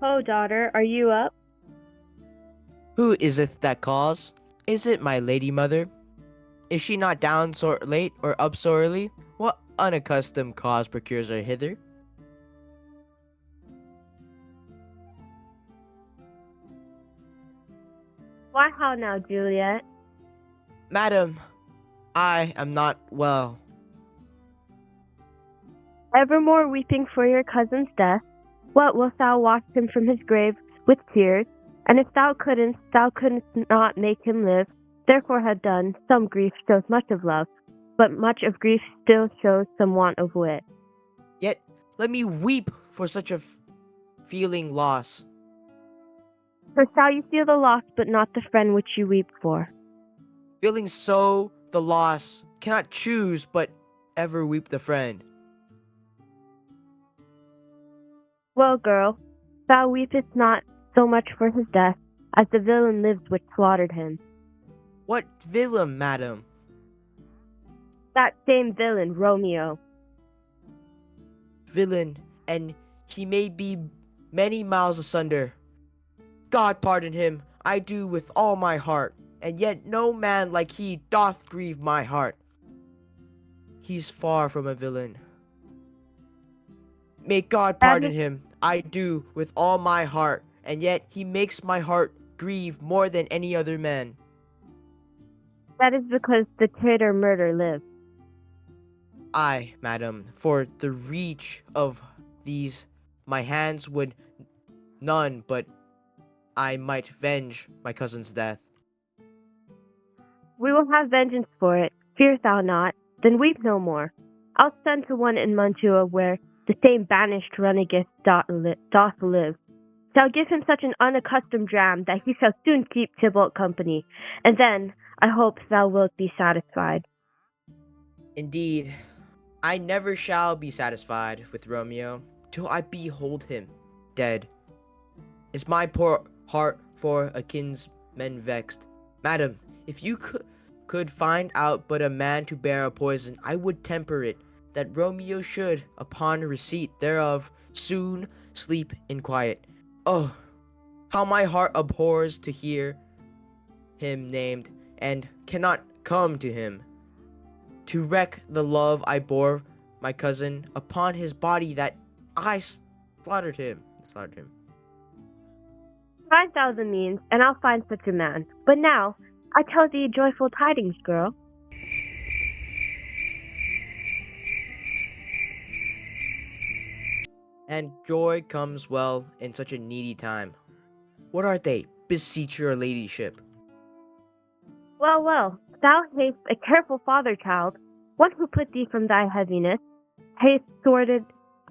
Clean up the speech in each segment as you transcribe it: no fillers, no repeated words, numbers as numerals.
Oh, daughter, are you up? Who is it that calls? Is it my lady mother? Is she not down so late or up so early? What unaccustomed cause procures her hither? Why, how now, Juliet? Madam, I am not well. Evermore weeping for your cousin's death? What, wilt thou wash him from his grave with tears? And if thou couldst not make him live, therefore have done, some grief shows much of love, but much of grief still shows some want of wit. Yet let me weep for such a feeling loss. For shall you feel the loss, but not the friend which you weep for? Feeling so the loss, cannot choose but ever weep the friend. Well, girl, thou weepest not so much for his death, as the villain lives which slaughtered him. What villain, madam? That same villain, Romeo. Villain, and he may be many miles asunder. God pardon him, I do with all my heart, and yet no man like he doth grieve my heart. He's far from a villain. May God That pardon is him, I do with all my heart, and yet he makes my heart grieve more than any other man. that is because the traitor murder lives. I, madam, for the reach of these my hands would none but I might venge my cousin's death. We will have vengeance for it. Fear thou not, then weep no more. I'll send to one in Mantua where the same banished renegade doth live. Shall give him such an unaccustomed dram that he shall soon keep Tybalt company, and then I hope thou wilt be satisfied. Indeed, I never shall be satisfied with Romeo till I behold him dead. Is my poor heart for a kinsman vexed? Madam, if you could find out but a man to bear a poison, I would temper it, that Romeo should, upon receipt thereof, soon sleep in quiet. Oh, how my heart abhors to hear him named, and cannot come to him, to wreak the love I bore my cousin upon his body that I slaughtered him. Find thou the means, and I'll find such a man. But now, I tell thee joyful tidings, girl. And joy comes well in such a needy time. What are they? Beseech your ladyship. Well, well, thou hast a careful father, child, one who put thee from thy heaviness, hast sorted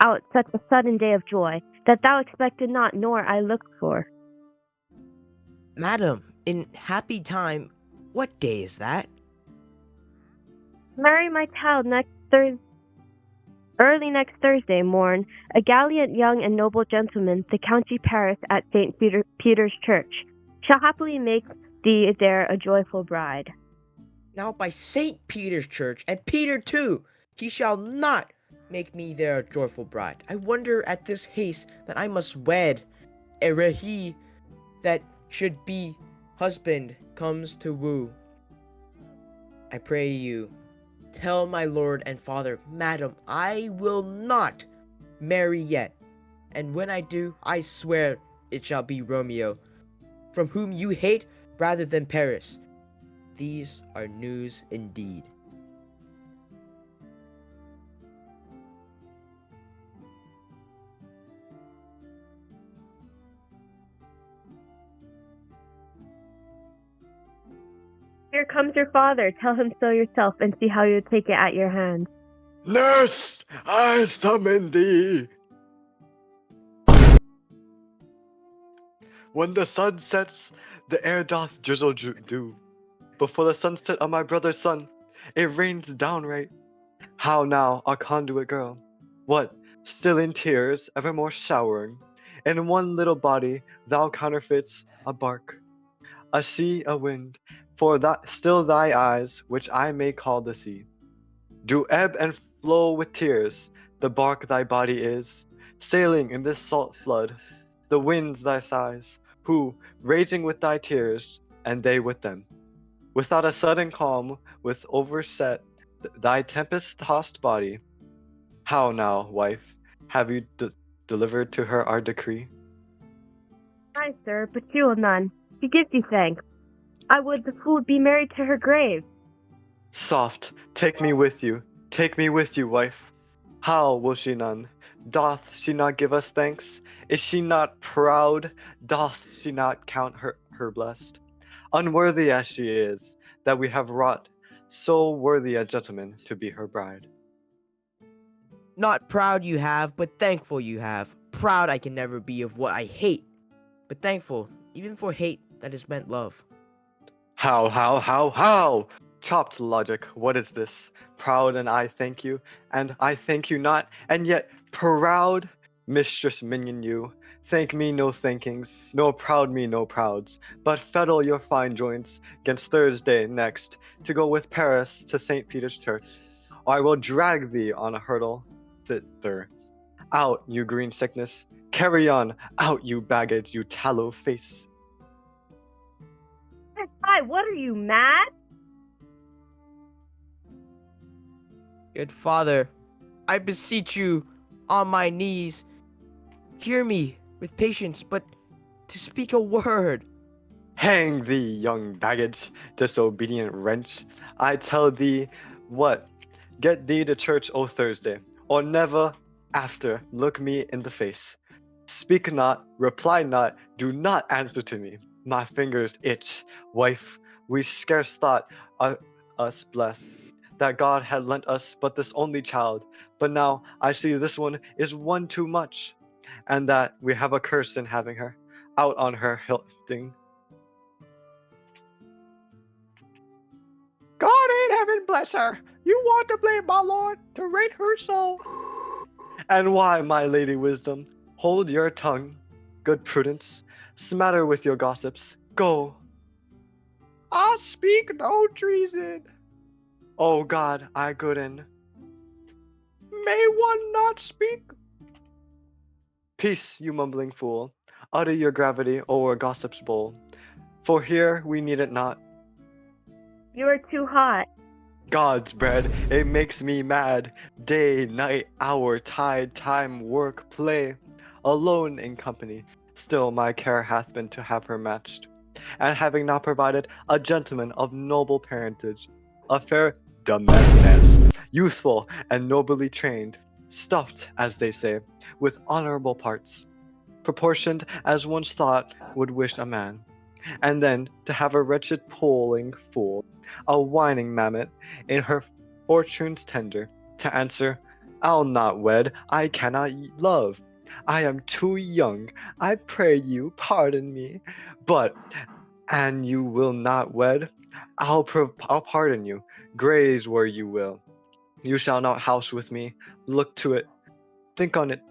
out such a sudden day of joy, that thou expected not, nor I looked for. Madam, in happy time, what day is that? Marry my child early next Thursday morn, a gallant young and noble gentleman, the County Paris at St. Peter's Church, shall happily make thee there a joyful bride. Now by St. Peter's Church, and Peter too, he shall not make me there a joyful bride. I wonder at this haste that I must wed, ere he that should be husband comes to woo. I pray you, tell my lord and father, madam, I will not marry yet, and when I do, I swear it shall be Romeo, from whom you hate rather than Paris. These are news indeed. Here comes your father, tell him so yourself, and see how you take it at your hands. Nurse, I summon thee. When the sun sets, the air doth drizzle dew. Before the sunset of my brother's son, it rains downright. How now, our conduit girl? What, still in tears, evermore showering? In one little body thou counterfeits a bark, a sea, a wind, for that still thy eyes, which I may call the sea, do ebb and flow with tears. The bark thy body is, sailing in this salt flood, the winds thy sighs, who, raging with thy tears, and they with them. Without a sudden calm, with overset thy tempest-tossed body, how now, wife, have you delivered to her our decree? Aye, sir, but she will none. She gives you thanks. I would the fool be married to her grave. Soft, take me with you, wife. How will she none? Doth she not give us thanks? Is she not proud? Doth she not count her blessed? Unworthy as she is, that we have wrought so worthy a gentleman to be her bride. Not proud you have, but thankful you have. Proud I can never be of what I hate, but thankful, even for hate that is meant love. How? Chopped logic, what is this? Proud and I thank you, and I thank you not, and yet proud, mistress minion you. Thank me no thankings, nor proud me no prouds, but fettle your fine joints 'gainst Thursday next, to go with Paris to St. Peter's Church, or I will drag thee on a hurdle thither. Out, you green sickness, carry on, out, you baggage, you tallow face. Hi, what are you, mad? Good father, I beseech you, on my knees, hear me with patience, but to speak a word. Hang thee, young baggage, disobedient wretch. I tell thee what, get thee to church o Thursday, or never after look me in the face. Speak not, reply not, do not answer to me. My fingers itch. Wife, we scarce thought us blessed, that God had lent us but this only child, but now I see this one is one too much, and that we have a curse in having her. Out on her thing. God in heaven bless her. You want to blame my lord to rate her so. And why, my lady wisdom? Hold your tongue, good prudence. Smatter with your gossips. Go. I speak no treason. Oh God, I couldn't. May one not speak? Peace, you mumbling fool. Utter your gravity o'er gossip's bowl. For here we need it not. You are too hot. God's bread, it makes me mad. Day, night, hour, tide, time, work, play. Alone in company, still my care hath been to have her matched. And having not provided a gentleman of noble parentage, a fair domesticess, youthful and nobly trained, stuffed, as they say, with honorable parts, proportioned as once thought would wish a man. And then to have a wretched puling fool, a whining mammet, in her fortune's tender, to answer, I'll not wed, I cannot love, I am too young, I pray you pardon me. But, an you will not wed, I'll pardon you, graze where you will. You shall not house with me, look to it, think on it,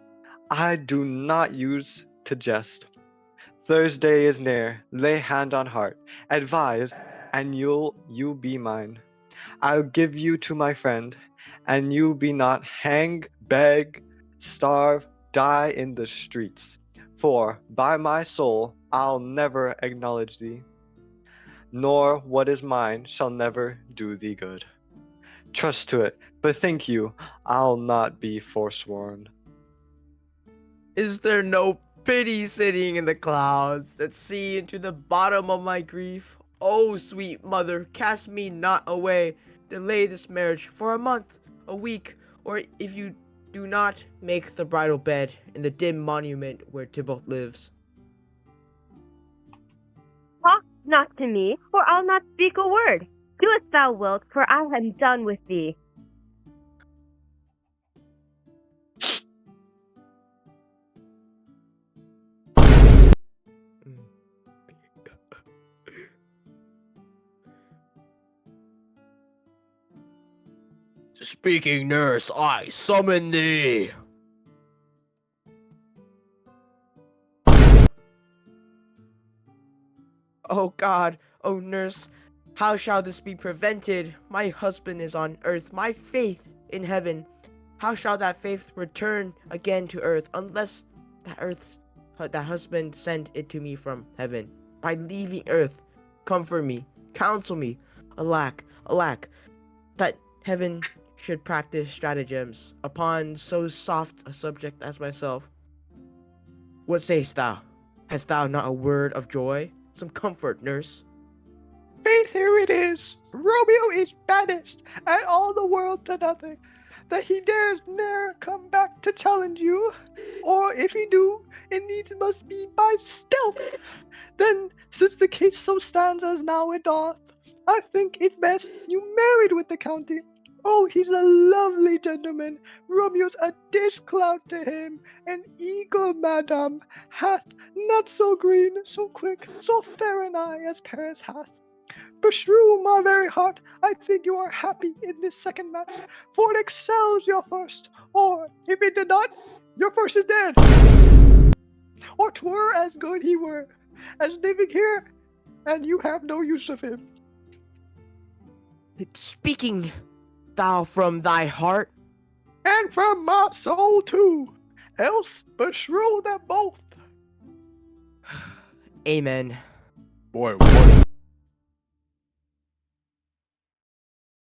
I do not use to jest. Thursday is near, lay hand on heart, advise, and you be mine. I'll give you to my friend, and you be not hang, beg, starve, die in the streets. For, by my soul, I'll never acknowledge thee, nor what is mine shall never do thee good. Trust to it, but think you, I'll not be forsworn. Is there no pity sitting in the clouds that see into the bottom of my grief? Oh, sweet mother, cast me not away. Delay this marriage for a month, a week, or if you do not, make the bridal bed in the dim monument where Tybalt lives. Talk not to me, or I'll not speak a word. Do as thou wilt, for I am done with thee. Speaking nurse, I summon thee. Oh God, oh nurse, how shall this be prevented? My husband is on earth, my faith in heaven. How shall that faith return again to earth unless that earth's that husband sent it to me from heaven. By leaving earth, comfort me, counsel me. Alack, that heaven should practice stratagems upon so soft a subject as myself. What sayest thou? Hast thou not a word of joy? Some comfort, nurse? Faith, here it is. Romeo is banished, and all the world to nothing. That he dares ne'er come back to challenge you. Or if he do, it needs must be by stealth. Then, since the case so stands as now it doth, I think it best you married with the county. Oh, he's a lovely gentleman. Romeo's a dish clout to him. An eagle, madam, hath not so green, so quick, so fair an eye as Paris hath. Beshrew my very heart, I think you are happy in this second match, for it excels your first. Or, if it did not, your first is dead. Or 'twere as good he were, as living here, and you have no use of him. Speaking thou from thy heart? And from my soul too, else beshrew them both. Amen. Boy, what?